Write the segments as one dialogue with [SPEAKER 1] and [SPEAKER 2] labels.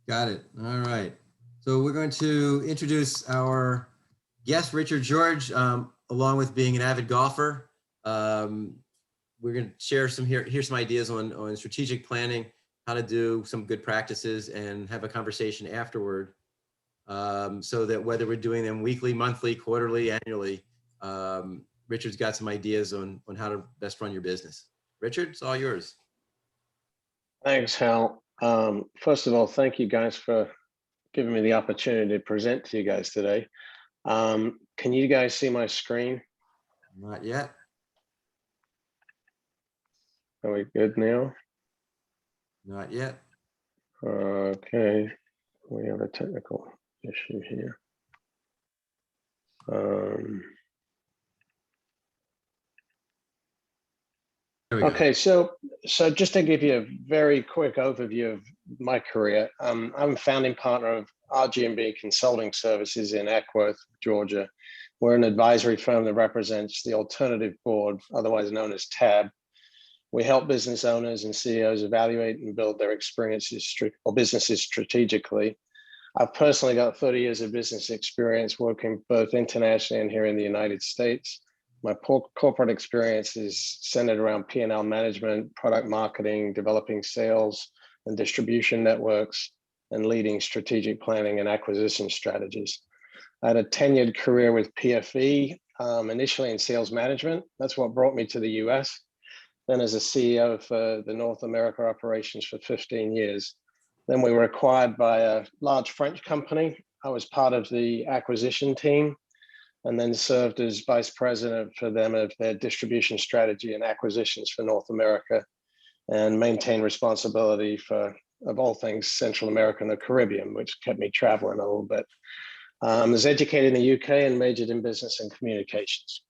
[SPEAKER 1] Got it. All right. So we're going to introduce our guest, Richard George, along with being an avid golfer. We're going to share here's some ideas on strategic planning, how to do some good practices, and have a conversation afterward. So that whether we're doing them weekly, monthly, quarterly, annually, Richard's got some ideas on how to best run your business. Richard, it's all yours.
[SPEAKER 2] Thanks, Hal. First of all, thank you guys for giving me the opportunity to present to you guys today. Can you guys see my screen?
[SPEAKER 1] Not yet.
[SPEAKER 2] Are we good now?
[SPEAKER 1] Not yet.
[SPEAKER 2] Okay, we have a technical issue here. Okay, so just to give you a very quick overview of my career, I'm a founding partner of RG&B Consulting Services in Acworth, Georgia. We're an advisory firm that represents the Alternative Board, otherwise known as TAB. We help business owners and CEOs evaluate and build their experiences or businesses strategically. I've personally got 30 years of business experience working both internationally and here in the United States. My corporate experience is centered around P&L management, product marketing, developing sales and distribution networks, and leading strategic planning and acquisition strategies. I had a tenured career with PFE, initially in sales management. That's what brought me to the US. Then as a CEO for the North America operations for 15 years. Then we were acquired by a large French company. I was part of the acquisition team, and then served as vice president for them of their distribution strategy and acquisitions for North America, and maintained responsibility for, of all things, Central America and the Caribbean, which kept me traveling a little bit. I was educated in the UK and majored in business and communications.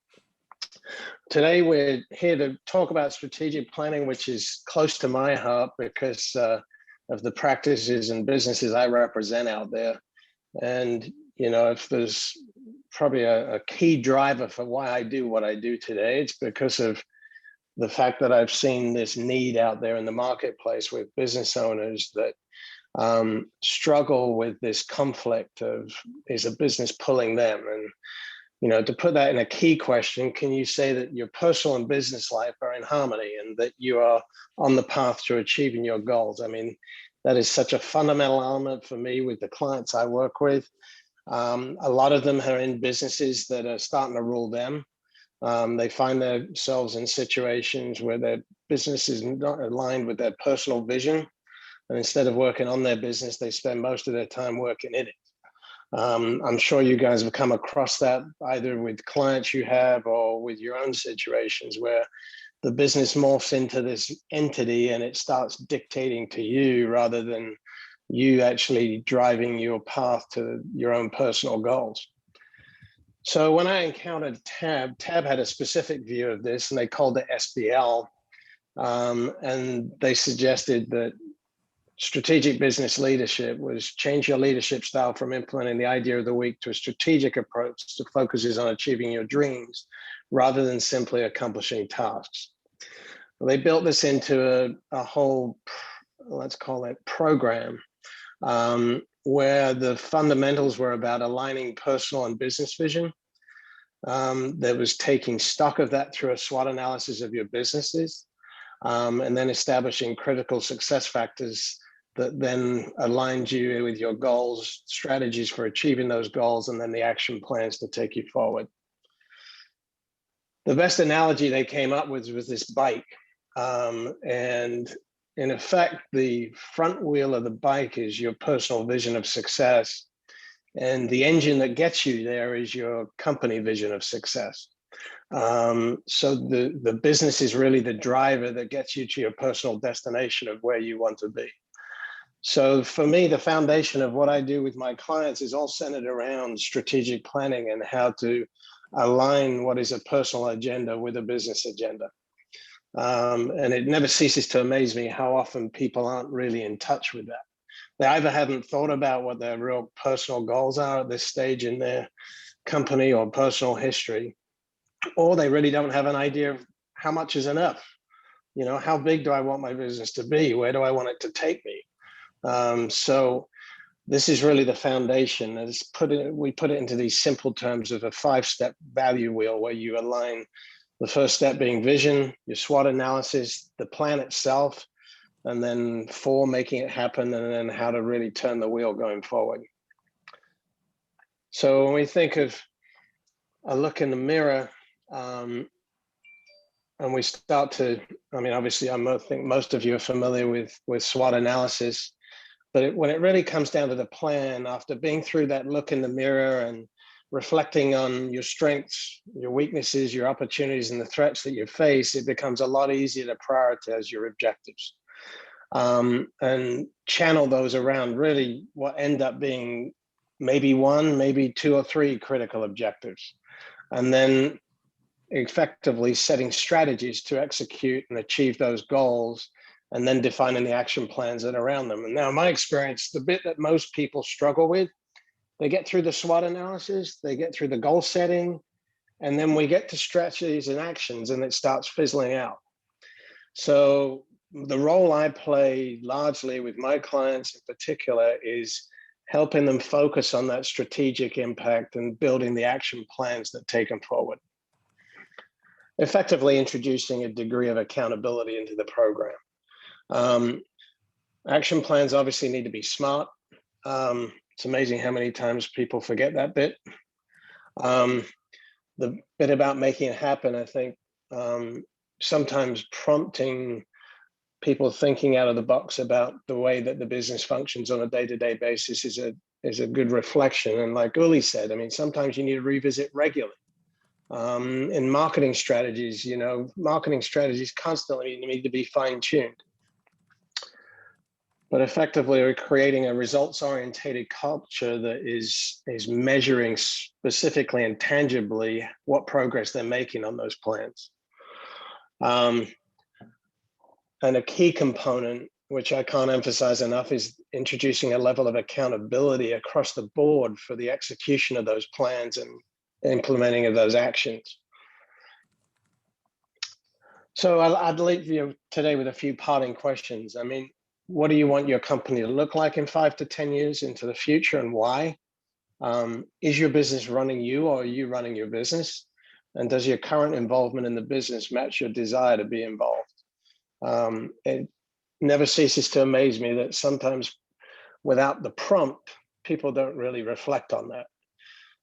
[SPEAKER 2] Today, we're here to talk about strategic planning, which is close to my heart because of the practices and businesses I represent out there. And, you know, if there's probably a key driver for why I do what I do today, it's because of the fact that I've seen this need out there in the marketplace with business owners that struggle with this conflict of, is a business pulling them? And, you know, to put that in a key question, can you say that your personal and business life are in harmony and that you are on the path to achieving your goals? I mean, that is such a fundamental element for me with the clients I work with. A lot of them are in businesses that are starting to rule them. They find themselves in situations where their business is not aligned with their personal vision. And instead of working on their business, they spend most of their time working in it. I'm sure you guys have come across that either with clients you have or with your own situations where the business morphs into this entity and it starts dictating to you rather than you actually driving your path to your own personal goals. So when I encountered TAB had a specific view of this and they called it SBL. And they suggested that strategic business leadership was change your leadership style from implementing the idea of the week to a strategic approach that focuses on achieving your dreams rather than simply accomplishing tasks. Well, they built this into a whole, let's call it program, where the fundamentals were about aligning personal and business vision. That was taking stock of that through a SWOT analysis of your businesses, and then establishing critical success factors that then aligned you with your goals, strategies for achieving those goals, and then the action plans to take you forward. The best analogy they came up with was this bike. And in effect, the front wheel of the bike is your personal vision of success. And the engine that gets you there is your company vision of success. So the business is really the driver that gets you to your personal destination of where you want to be. So for me, the foundation of what I do with my clients is all centered around strategic planning and how to align what is a personal agenda with a business agenda. And it never ceases to amaze me how often people aren't really in touch with that. They either haven't thought about what their real personal goals are at this stage in their company or personal history, or they really don't have an idea of how much is enough. how big do I want my business to be? Where do I want it to take me? So this is really the foundation. We put it into these simple terms of a 5-step value wheel where you align the first step being vision, your SWOT analysis, the plan itself, and then 4, making it happen, and then how to really turn the wheel going forward. So when we think of a look in the mirror, and we start to, I mean, obviously, I think most of you are familiar with SWOT analysis, but when it really comes down to the plan, after being through that look in the mirror and reflecting on your strengths, your weaknesses, your opportunities, and the threats that you face, it becomes a lot easier to prioritize your objectives and channel those around really what end up being maybe 1, maybe 2 or 3 critical objectives. And then effectively setting strategies to execute and achieve those goals, and then defining the action plans that are around them. And now, in my experience, the bit that most people struggle with, they get through the SWOT analysis, they get through the goal setting, and then we get to strategies and actions, and it starts fizzling out. So the role I play largely with my clients in particular is helping them focus on that strategic impact and building the action plans that take them forward. Effectively introducing a degree of accountability into the program. Action plans obviously need to be smart. It's amazing how many times people forget that bit. The bit about making it happen, I think, sometimes prompting people thinking out of the box about the way that the business functions on a day-to-day basis is a good reflection. And like Uli said, I mean, sometimes you need to revisit regularly. In marketing strategies, marketing strategies constantly need to be fine-tuned. But effectively, we're creating a results-oriented culture that is measuring specifically and tangibly what progress they're making on those plans. And a key component, which I can't emphasize enough, is introducing a level of accountability across the board for the execution of those plans and implementing of those actions. So I'd leave you today with a few parting questions. I mean, what do you want your company to look like in 5 to 10 years into the future, and why? Is your business running you, or are you running your business? And does your current involvement in the business match your desire to be involved? It never ceases to amaze me that sometimes without the prompt, people don't really reflect on that.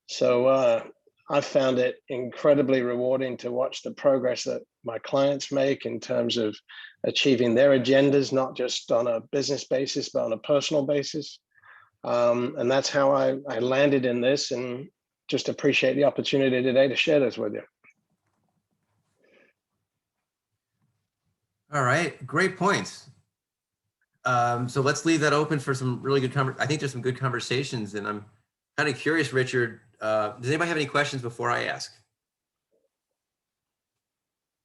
[SPEAKER 2] So I've found it incredibly rewarding to watch the progress that my clients make in terms of achieving their agendas, not just on a business basis, but on a personal basis. And that's how I landed in this, and just appreciate the opportunity today to share this with you.
[SPEAKER 1] All right, great points. So let's leave that open for some really good I think there's some good conversations, and I'm kind of curious, Richard, does anybody have any questions before I ask?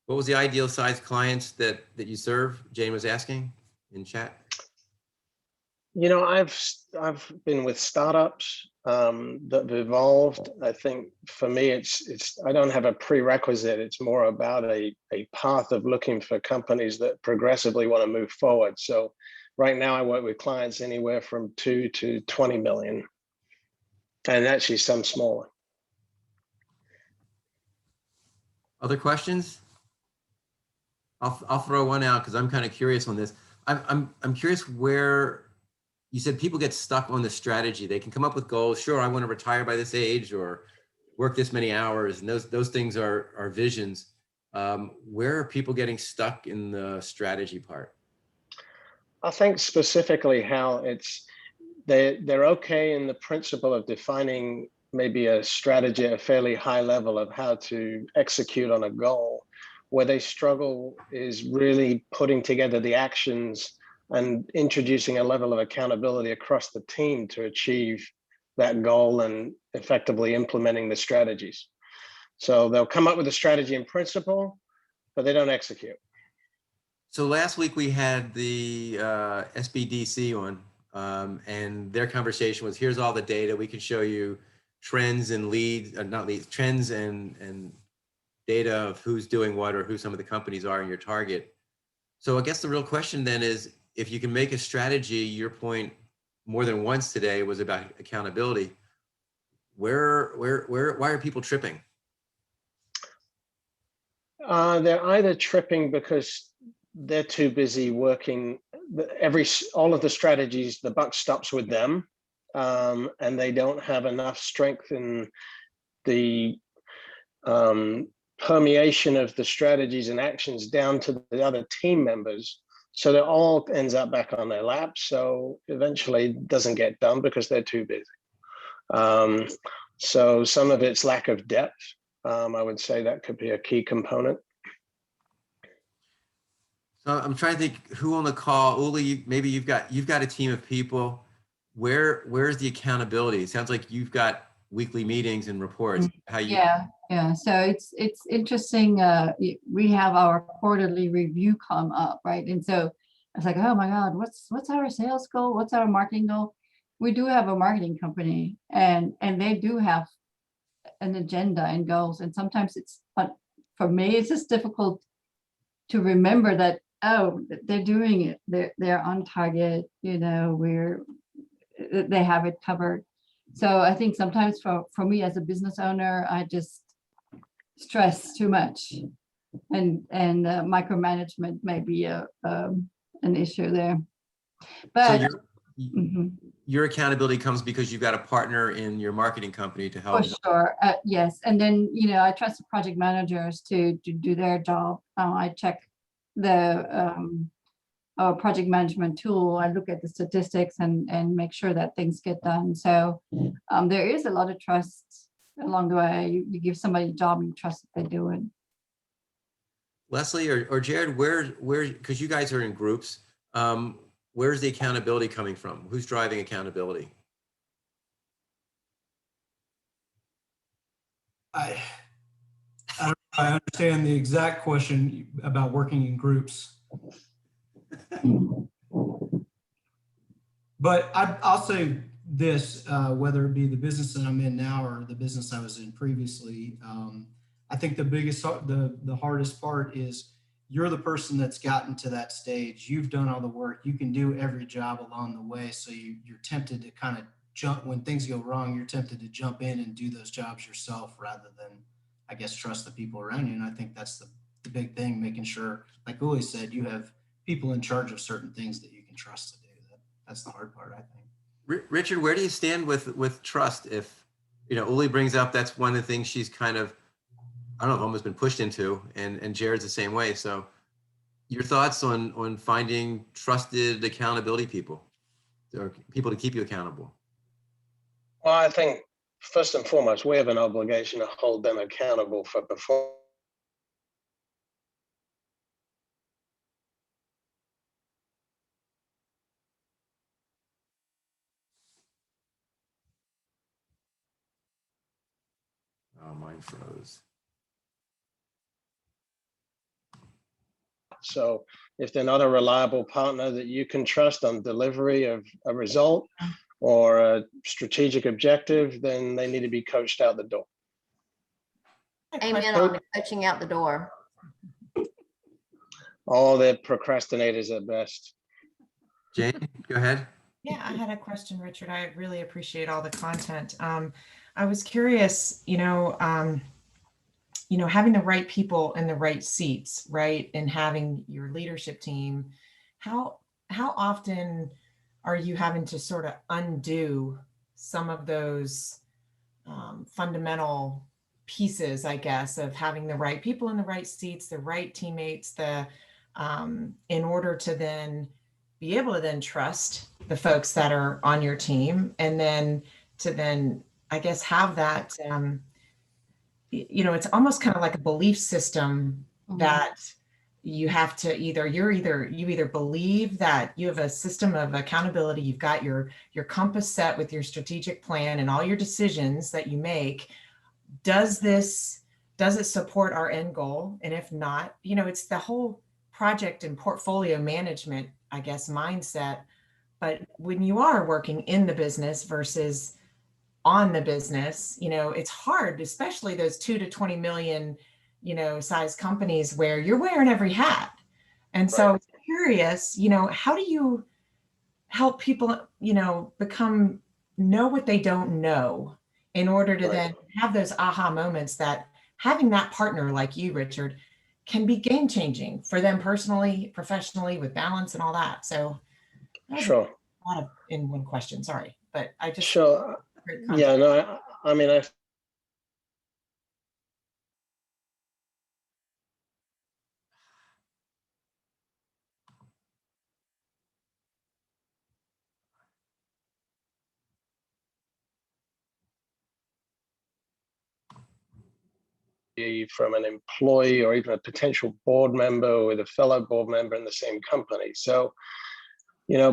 [SPEAKER 1] What was the ideal size clients that you serve? Jane was asking in chat.
[SPEAKER 2] I've been with startups that have evolved. I think for me, it's I don't have a prerequisite. It's more about a path of looking for companies that progressively want to move forward. So right now I work with clients anywhere from 2 to 20 million, and actually some smaller.
[SPEAKER 1] Other questions? I'll throw one out because I'm kind of curious on this. I'm curious where you said people get stuck on the strategy. They can come up with goals. Sure, I want to retire by this age or work this many hours, and those things are visions. Where are people getting stuck in the strategy part?
[SPEAKER 2] I think specifically how they're okay in the principle of defining maybe a strategy at a fairly high level of how to execute on a goal. Where they struggle is really putting together the actions and introducing a level of accountability across the team to achieve that goal and effectively implementing the strategies. So they'll come up with a strategy in principle, but they don't execute.
[SPEAKER 1] So last week we had the SBDC on, and their conversation was, here's all the data. We can show you trends and trends and data of who's doing what or who some of the companies are in your target. So I guess the real question then is, if you can make a strategy, your point, more than once today was about accountability. Why are people tripping?
[SPEAKER 2] They're either tripping because they're too busy working all of the strategies, the buck stops with them, and they don't have enough strength in the permeation of the strategies and actions down to the other team members. So that all ends up back on their lap. So eventually it doesn't get done because they're too busy. So some of it's lack of depth. I would say that could be a key component.
[SPEAKER 1] So I'm trying to think who on the call. Uli, maybe you've got a team of people. Where's the accountability? It sounds like you've got weekly meetings and reports.
[SPEAKER 3] Yeah. So it's interesting. We have our quarterly review come up, right? And so it's like, oh my God, what's our sales goal? What's our marketing goal? We do have a marketing company, and they do have an agenda and goals. And sometimes but for me, it's just difficult to remember that, oh, they're doing it. They're on target. They have it covered. So I think sometimes for me as a business owner, I just stress too much, and micromanagement may be an issue there. But
[SPEAKER 1] so your accountability comes because you've got a partner in your marketing company to help.
[SPEAKER 3] For sure, yes. And then I trust the project managers to do their job. I check the our project management tool. I look at the statistics and make sure that things get done. So there is a lot of trust along the way. You give somebody a job and you trust that they do it.
[SPEAKER 1] Leslie or Jared, where, because you guys are in groups, where's the accountability coming from? Who's driving accountability?
[SPEAKER 4] I understand the exact question about working in groups. But I'll say this, whether it be the business that I'm in now or the business I was in previously, I think the hardest part is you're the person that's gotten to that stage. You've done all the work. You can do every job along the way. So you're tempted to kind of jump when things go wrong. You're tempted to jump in and do those jobs yourself rather than, I guess, trust the people around you. And I think that's the big thing, making sure, like Uli said, you have people in charge of certain things that you can trust to do that. That's the hard part, I think.
[SPEAKER 1] Richard, where do you stand with trust? If Uli brings up, that's one of the things she's kind of, I don't know, almost been pushed into, and Jared's the same way. So your thoughts on finding trusted accountability people, or people to keep you accountable?
[SPEAKER 2] Well, I think first and foremost, we have an obligation to hold them accountable for performance.
[SPEAKER 1] Oh, mine froze.
[SPEAKER 2] So if they're not a reliable partner that you can trust on delivery of a result or a strategic objective, then they need to be coached out the door.
[SPEAKER 5] Amen on coaching out the door.
[SPEAKER 2] Oh, they're procrastinators at best.
[SPEAKER 1] Jane, go ahead.
[SPEAKER 6] Yeah, I had a question, Richard. I really appreciate all the content. I was curious, having the right people in the right seats, right, and having your leadership team, how often are you having to sort of undo some of those fundamental pieces, I guess, of having the right people in the right seats, the right teammates, in order to then be able to then trust the folks that are on your team, and then to then, I guess, have that, it's almost kind of like a belief system that you have to you either believe that you have a system of accountability, you've got your compass set with your strategic plan and all your decisions that you make. Does it support our end goal? And if not, it's the whole project and portfolio management, I guess, mindset. But when you are working in the business versus on the business, it's hard, especially those 2 to 20 million, size companies where you're wearing every hat. And so I'm curious, how do help people, know what they don't know in order to
[SPEAKER 2] Right.
[SPEAKER 6] then have those aha moments that having that partner like you, Richard, can be game changing for them personally, professionally, with balance and all that. So that was
[SPEAKER 2] Sure.
[SPEAKER 6] a lot of in one question. Sorry, but I just
[SPEAKER 2] Sure.
[SPEAKER 6] great
[SPEAKER 2] Yeah,
[SPEAKER 6] content.
[SPEAKER 2] no, I mean, I from an employee or even a potential board member with a fellow board member in the same company. So,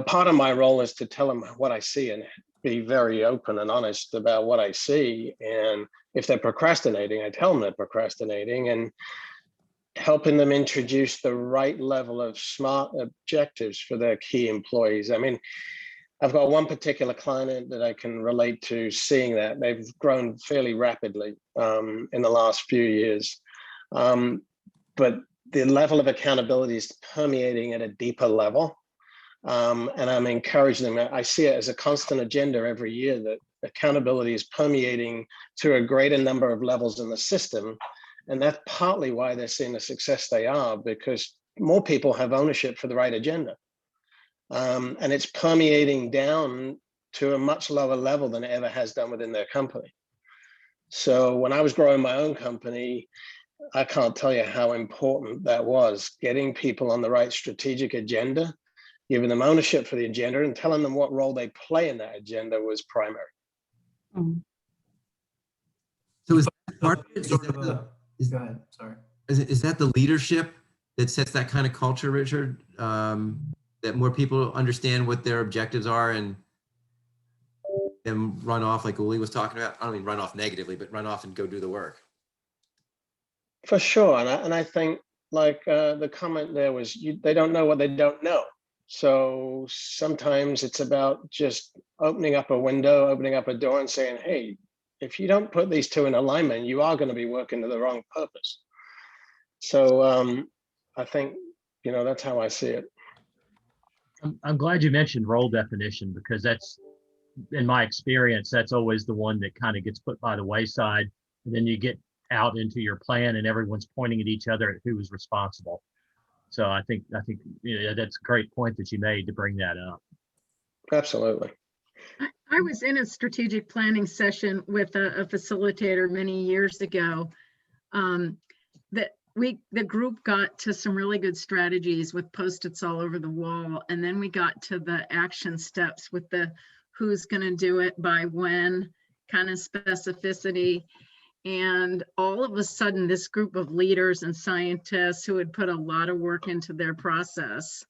[SPEAKER 2] part of my role is to tell them what I see and be very open and honest about what I see. And if they're procrastinating, I tell them they're procrastinating and helping them introduce the right level of SMART objectives for their key employees. I mean, I've got one particular client that I can relate to seeing that they've grown fairly rapidly in the last few years. But the level of accountability is permeating at a deeper level. And I'm encouraging them. I see it as a constant agenda every year that accountability is permeating to a greater number of levels in the system. And that's partly why they're seeing the success they are, because more people have ownership for the right agenda. And it's permeating down to a much lower level than it ever has done within their company. So when I was growing my own company, I can't tell you how important that was, getting people on the right strategic agenda, giving them ownership for the agenda and telling them what role they play in that agenda was primary.
[SPEAKER 3] Mm.
[SPEAKER 1] So is that part of it? Is
[SPEAKER 4] Sort
[SPEAKER 1] that
[SPEAKER 4] of
[SPEAKER 1] the-
[SPEAKER 4] a-
[SPEAKER 1] is-
[SPEAKER 4] Go ahead, sorry.
[SPEAKER 1] Is that the leadership that sets that kind of culture, Richard? That more people understand what their objectives are and then run off like Uli was talking about? I don't mean run off negatively, but run off and go do the work.
[SPEAKER 2] For sure. And I think like the comment there was, they don't know what they don't know. So sometimes it's about just opening up a window, opening up a door and saying, hey, if you don't put these two in alignment, you are going to be working to the wrong purpose. So I think, that's how I see it.
[SPEAKER 7] I'm glad you mentioned role definition, because that's, in my experience, that's always the one that kind of gets put by the wayside. And then you get out into your plan and everyone's pointing at each other at who is responsible. So I think that's a great point that you made to bring that up.
[SPEAKER 2] Absolutely.
[SPEAKER 8] I was in a strategic planning session with a facilitator many years ago. The group got to some really good strategies with Post-its all over the wall. And then we got to the action steps with the who's going to do it by when kind of specificity. And all of a sudden, this group of leaders and scientists who had put a lot of work into their process,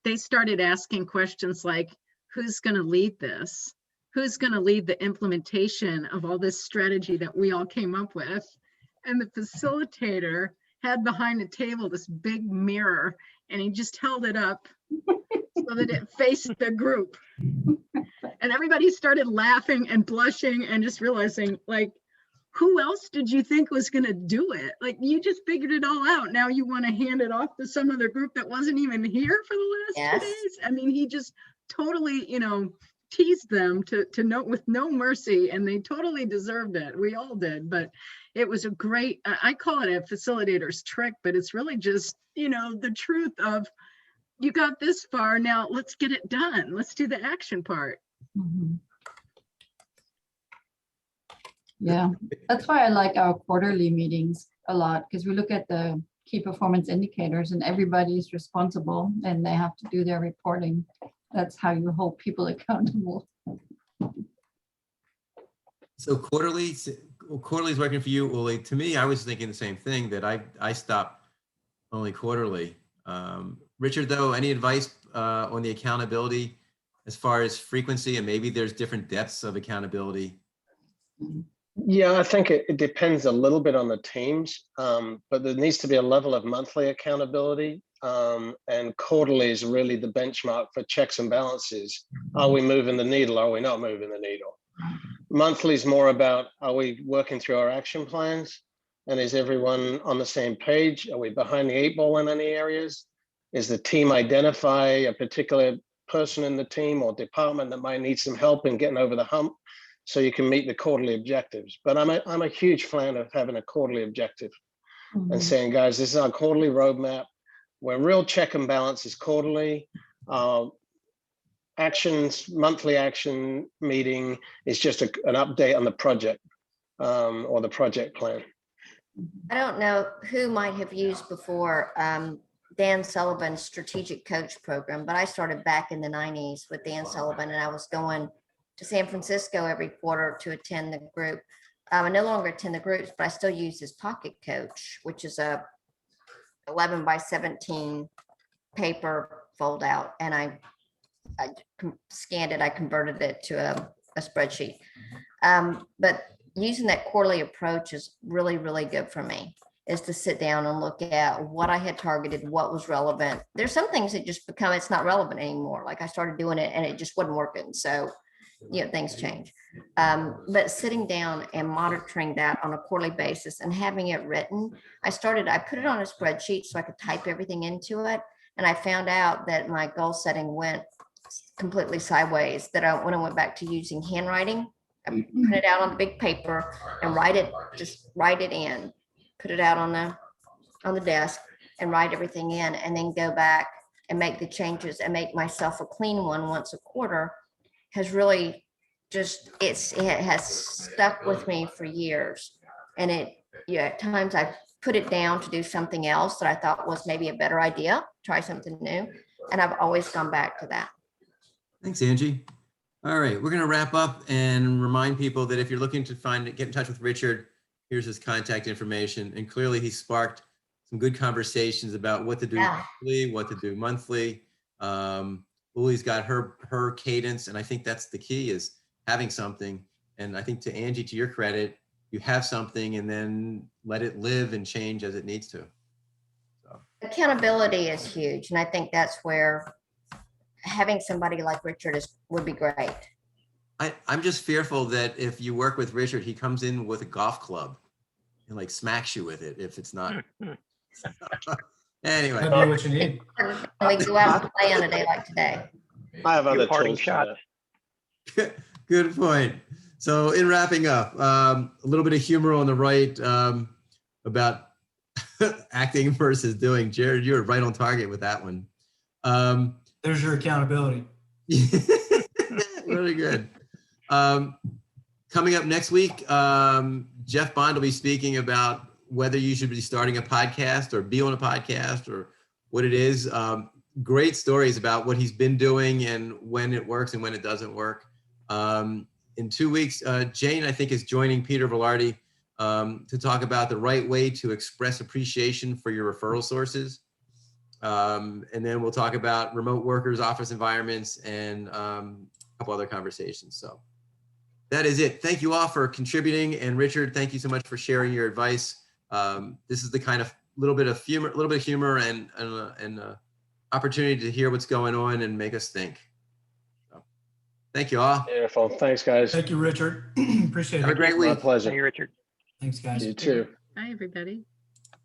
[SPEAKER 8] they started asking questions like, who's going to lead this? Who's going to lead the implementation of all this strategy that we all came up with? And the facilitator had behind the table this big mirror, and he just held it up so that it faced the group. And everybody started laughing and blushing and just realizing, like, who else did you think was going to do it? Like, you just figured it all out. Now you want to hand it off to some other group that wasn't even here for the last
[SPEAKER 5] Yes.
[SPEAKER 8] 2 days. I mean, he just totally, teased them to no, with no mercy, and they totally deserved it. We all did, but it was a great, I call it a facilitator's trick, but it's really just, the truth of, you got this far, now let's get it done. Let's do the action part.
[SPEAKER 3] Mhm. Yeah, that's why I like our quarterly meetings a lot, because we look at the key performance indicators and everybody's responsible and they have to do their reporting. That's how you hold people accountable.
[SPEAKER 1] So quarterly is working for you, Uli. To me, I was thinking the same thing, that I stopped only quarterly. Richard, though, any advice on the accountability as far as frequency, and maybe there's different depths of accountability?
[SPEAKER 2] Yeah, I think it depends a little bit on the teams, but there needs to be a level of monthly accountability, and quarterly is really the benchmark for checks and balances. Are we moving the needle? Are we not moving the needle? Monthly is more about, are we working through our action plans? And is everyone on the same page? Are we behind the 8 ball in any areas? Is the team identify a particular person in the team or department that might need some help in getting over the hump so you can meet the quarterly objectives. But I'm a huge fan of having a quarterly objective and
[SPEAKER 3] Mhm.
[SPEAKER 2] saying, guys, this is our quarterly roadmap. Where real check and balance is quarterly. Actions, monthly action meeting is just an update on the project or the project plan.
[SPEAKER 5] I don't know who might have used before Dan Sullivan's strategic coach program, but I started back in the 90s with Dan Sullivan, and I was going to San Francisco every quarter to attend the group. I no longer attend the groups, but I still use his Pocket Coach, which is a 11 by 17 paper fold out, and I scanned it, I converted it to a spreadsheet. But using that quarterly approach is really, really good for me, is to sit down and look at what I had targeted, what was relevant. There's some things that just become, it's not relevant anymore. Like I started doing it and it just wasn't working. So, you know, things change. But sitting down and monitoring that on a quarterly basis and having it written, I put it on a spreadsheet so I could type everything into it. And I found out that my goal setting went completely sideways, that when I went back to using handwriting, I print it out on the big paper and just write it in, put it out on the desk and write everything in, and then go back and make the changes and make myself a clean one once a quarter, has really just, it has stuck with me for years. And at times I put it down to do something else that I thought was maybe a better idea, try something new. And I've always gone back to that.
[SPEAKER 1] Thanks, Angie. All right, we're going to wrap up and remind people that if you're looking to get in touch with Richard, here's his contact information. And clearly he sparked some good conversations about what to do weekly, what to do monthly. Uli's got her cadence, and I think that's the key, is having something. And I think, to Angie, to your credit, you have something and then let it live and change as it needs to. So.
[SPEAKER 5] Accountability is huge. And I think that's where having somebody like Richard would be great.
[SPEAKER 1] I'm just fearful that if you work with Richard, he comes in with a golf club and like smacks you with it if it's not. Anyway.
[SPEAKER 4] That'd be what you need.
[SPEAKER 5] We go out and play on a day like today.
[SPEAKER 2] I have other
[SPEAKER 9] parting
[SPEAKER 2] tools.
[SPEAKER 9] shot.
[SPEAKER 1] Good point. So in wrapping up, a little bit of humor on the right about acting versus doing. Jared, you were right on target with that one.
[SPEAKER 4] There's your accountability.
[SPEAKER 1] Really good. Coming up next week, Jeff Bond will be speaking about whether you should be starting a podcast or be on a podcast or what it is. Great stories about what he's been doing and when it works and when it doesn't work. In 2 weeks, Jane, I think, is joining Peter Velarde to talk about the right way to express appreciation for your referral sources. And then we'll talk about remote workers, office environments, and a couple other conversations. So that is it. Thank you all for contributing. And Richard, thank you so much for sharing your advice. This is the kind of little bit of humor and opportunity to hear what's going on and make us think. So, thank you all.
[SPEAKER 2] Beautiful. Thanks, guys.
[SPEAKER 4] Thank you, Richard. Appreciate it.
[SPEAKER 1] Have a great
[SPEAKER 2] My
[SPEAKER 1] week.
[SPEAKER 2] pleasure.
[SPEAKER 9] Thank you, Richard.
[SPEAKER 4] Thanks, guys.
[SPEAKER 2] You too.
[SPEAKER 8] Hi, everybody.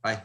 [SPEAKER 1] Bye.